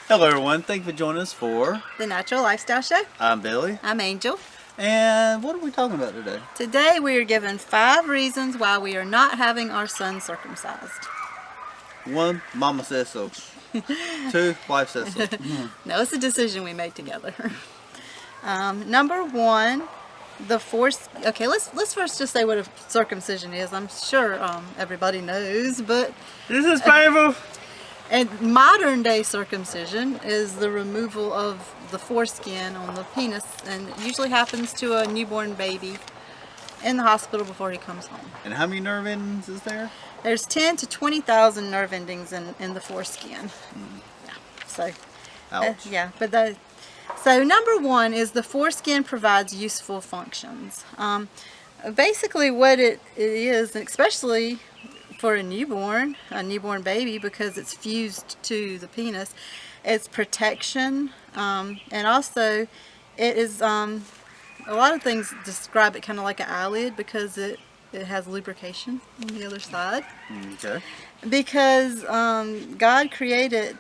Hello everyone, thank you for joining us for The Natural Lifestyle Show. I'm Billy. I'm Angel. And what are we talking about today? Today we are given 5 reasons why we are not having our son circumcised. 1, Mama says so. 2, wife says so. No, it's a decision we made together. Number 1, the foreskin. Okay, let's first just say what a circumcision is. I'm sure everybody knows, but This is painful. and modern day circumcision is the removal of the foreskin on the penis, and it usually happens to a newborn baby in the hospital before he comes home. And how many nerve endings is there? There's 10 to 20,000 nerve endings in the foreskin. Yeah, so Ouch. yeah, but so number 1 is the foreskin provides useful functions. Basically what it is, and especially for a newborn baby, because it's fused to the penis, it's protection, and also it is a lot of things describe it kind of like an eyelid because it has lubrication on the other side. Okay. Because God created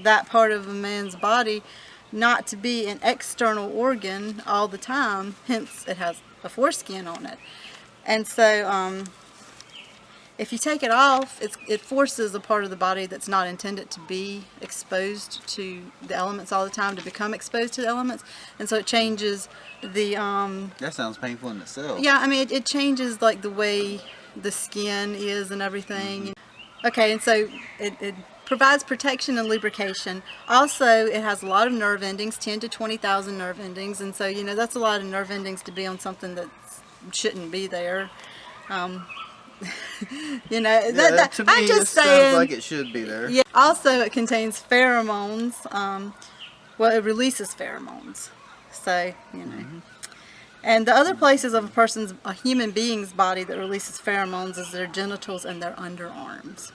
that part of a man's body not to be an external organ all the time, hence it has a foreskin on it. And so if you take it off, it forces a part of the body that's not intended to be exposed to the elements all the time to become exposed to the elements, and so it changes the That sounds painful in itself. yeah, I mean it changes like the way the skin is and everything. Okay, and so it provides protection and lubrication. Also, it has a lot of nerve endings, 10 to 20,000 nerve endings, and so that's a lot of nerve endings to be on something that shouldn't be there. To me, I'm just saying. sounds like it should be there. Yeah. Also, it contains pheromones. Well, it releases pheromones. So And the other places of a human being's body that releases pheromones is their genitals and their underarms.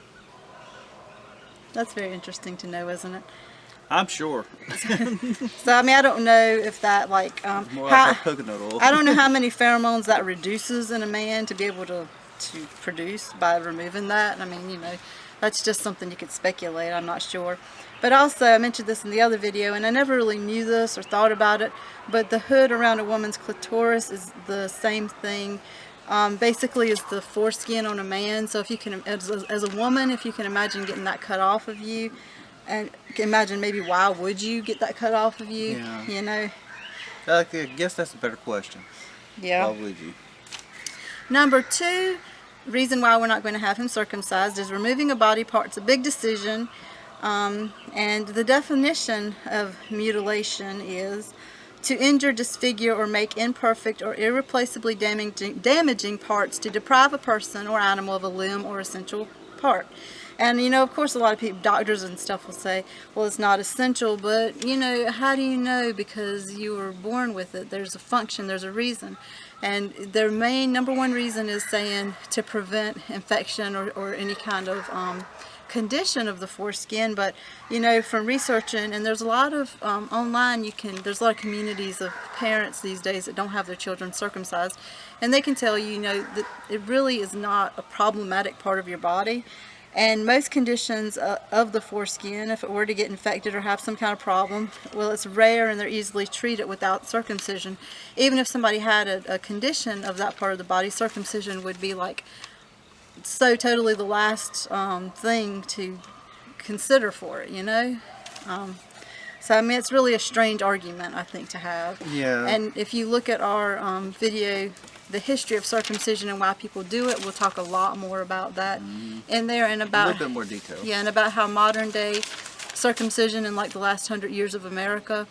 That's very interesting to know, isn't it? I'm sure. So I mean, I don't know if that More like coconut oil. I don't know how many pheromones that reduces in a man to be able to produce by removing that. I mean, that's just something you could speculate. I'm not sure. But also, I mentioned this in the other video, and I never really knew this or thought about it, but the hood around a woman's clitoris is the same thing. Basically, is the foreskin on a man. So if you can, as a woman, if you can imagine getting that cut off of you, and imagine maybe why would you get that cut off of you? Yeah. I guess that's a better question. Yeah. Why would you? Number 2 reason why we're not going to have him circumcised is removing a body part's a big decision, and the definition of mutilation is to injure, disfigure, or make imperfect or irreplaceably damaging parts to deprive a person or animal of a limb or essential part. And of course, a lot of people, doctors and stuff, will say, well, it's not essential, but how do you know? Because you were born with it. There's a function, there's a reason. And their main number 1 reason is saying to prevent infection or any kind of condition of the foreskin. But from researching, and there's a lot of online, there's a lot of communities of parents these days that don't have their children circumcised, and they can tell you that it really is not a problematic part of your body. And most conditions of the foreskin, if it were to get infected or have some kind of problem, well, it's rare and they're easily treated without circumcision. Even if somebody had a condition of that part of the body, circumcision would be like so totally the last thing to consider for it, So I mean, it's really a strange argument, I think, to have. Yeah. And if you look at our video, the history of circumcision and why people do it, we'll talk a lot more about that in there, and about a little bit more detail. Yeah, and about how modern day circumcision in like the last 100 years of America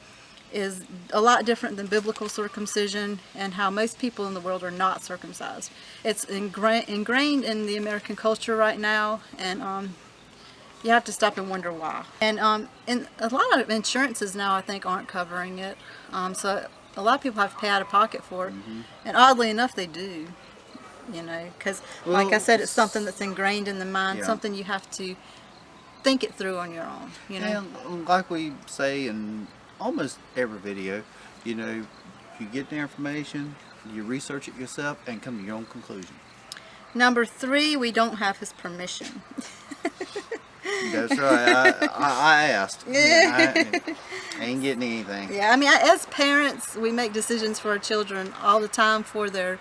is a lot different than biblical circumcision, and how most people in the world are not circumcised. It's ingrained in the American culture right now, and you have to stop and wonder why. And a lot of insurances now, I think, aren't covering it. So a lot of people have to pay out of pocket for it. And oddly enough, they do. Because like I said, it's something that's ingrained in the mind, something you have to think it through on your own. And like we say in almost every video, you get the information, you research it yourself, and come to your own conclusion. Number 3, we don't have his permission. That's right. I asked. I ain't getting anything. Yeah, I mean, as parents, we make decisions for our children all the time for their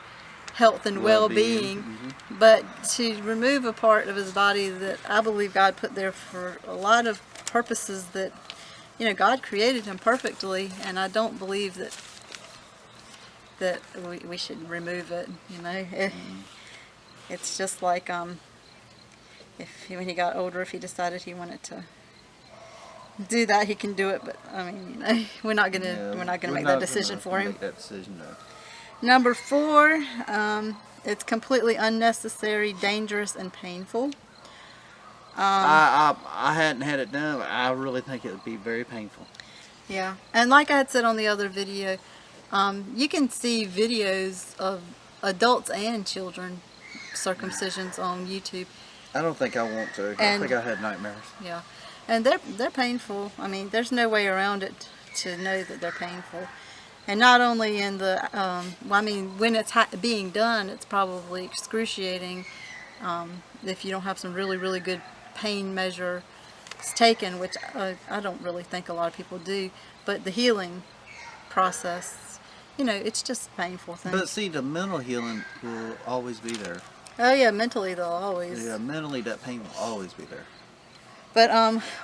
health and well-being. But to remove a part of his body that I believe God put there for a lot of purposes that, you know, God created him perfectly, and I don't believe that we should remove it. You know, it's just like when he got older, if he decided he wanted to do that, he can do it. But I mean, you know, we're not gonna make that decision for him. Make that decision, no. Number 4, it's completely unnecessary, dangerous, and painful. I hadn't had it done, but I really think it would be very painful. Yeah, and like I had said on the other video, you can see videos of adults and children circumcisions on YouTube. I don't think I want to. I think I had nightmares. Yeah, and they're painful. I mean, there's no way around it to know that they're painful. And not only in the, well, I mean, when it's being done, it's probably excruciating if you don't have some really, really good pain measures taken, which I don't really think a lot of people do. But the healing process, you know, it's just a painful thing. But see, the mental healing will always be there. Oh yeah, mentally they'll always. Yeah, mentally that pain will always be there. But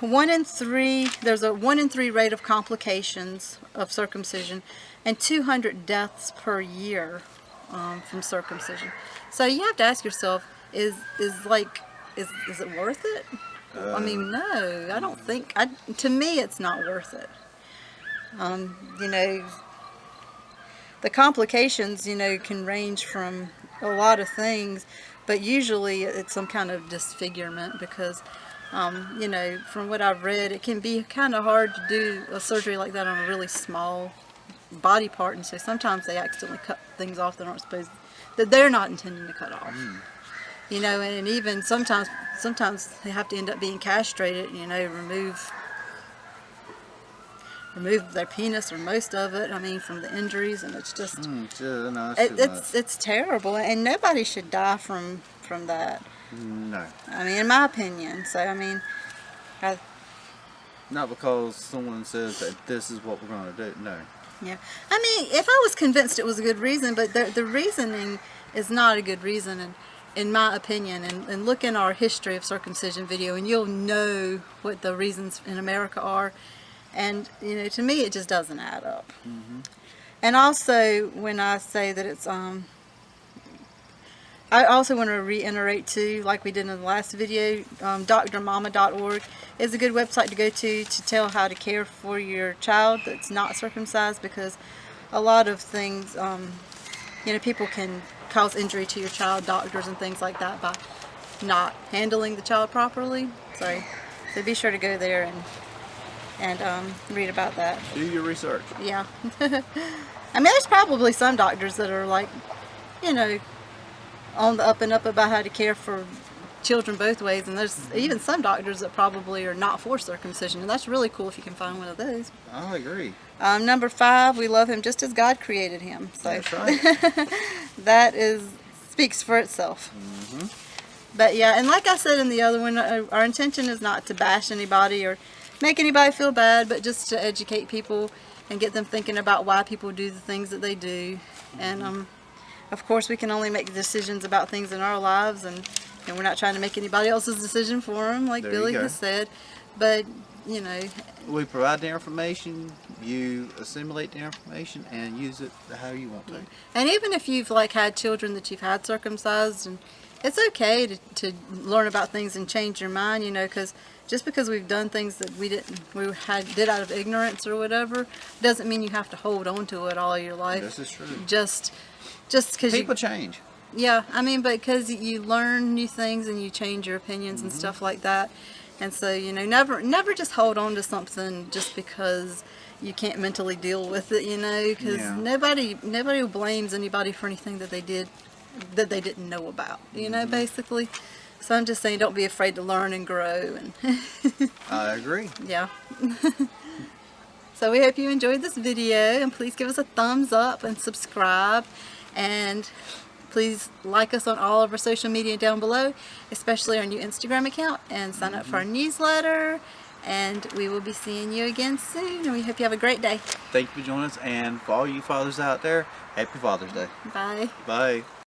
1 in 3, there's a 1 in 3 rate of complications of circumcision, and 200 deaths per year from circumcision. So you have to ask yourself, is it worth it? I mean, no, I don't think. To me, it's not worth it. You know, the complications, you know, can range from a lot of things, but usually it's some kind of disfigurement because. You know, from what I've read, it can be kind of hard to do a surgery like that on a really small body part, and so sometimes they accidentally cut things off that aren't supposed, that they're not intending to cut off. You know, and even sometimes they have to end up being castrated. You know, remove their penis or most of it. I mean, from the injuries, and it's just it's terrible, and nobody should die from that. No. I mean, in my opinion. So, I mean, not because someone says that this is what we're going to do. No. Yeah. I mean, if I was convinced it was a good reason, but the reasoning is not a good reason, in my opinion. And look in our history of circumcision video, and you'll know what the reasons in America are. And, you know, to me, it just doesn't add up. And also, when I say that it's I also want to reiterate too, like we did in the last video, drmama.org is a good website to go to tell how to care for your child that's not circumcised, because a lot of things, you know, people can cause injury to your child, doctors and things like that, by not handling the child properly. So be sure to go there and read about that. Do your research. Yeah. I mean, there's probably some doctors that are like, you know, on the up and up about how to care for children both ways, and there's even some doctors that probably are not for circumcision, and that's really cool if you can find one of those. I agree. Number 5, we love him just as God created him. So that's right. that speaks for itself. But yeah, and like I said in the other one, our intention is not to bash anybody or make anybody feel bad, but just to educate people and get them thinking about why people do the things that they do. And of course, we can only make decisions about things in our lives, and we're not trying to make anybody else's decision for them, like Billy has said. But, you know, we provide the information, you assimilate the information, and use it how you want to. And even if you've like had children that you've had circumcised, and it's okay to learn about things and change your mind, you know, because just because we've done things that we did out of ignorance or whatever, doesn't mean you have to hold on to it all your life. This is true. Just because people change. Yeah, I mean, but because you learn new things and you change your opinions and stuff like that, and so, you know, never just hold on to something just because you can't mentally deal with it, you know, because nobody blames anybody for anything that they did that they didn't know about, you know, basically. So I'm just saying, don't be afraid to learn and grow. And I agree. Yeah. So we hope you enjoyed this video, and please give us a thumbs up and subscribe, and Please like us on all of our social media down below, especially our new Instagram account, and sign up for our newsletter. And we will be seeing you again soon. And we hope you have a great day. Thank you for joining us. And for all you fathers out there, happy Father's Day. Bye. Bye.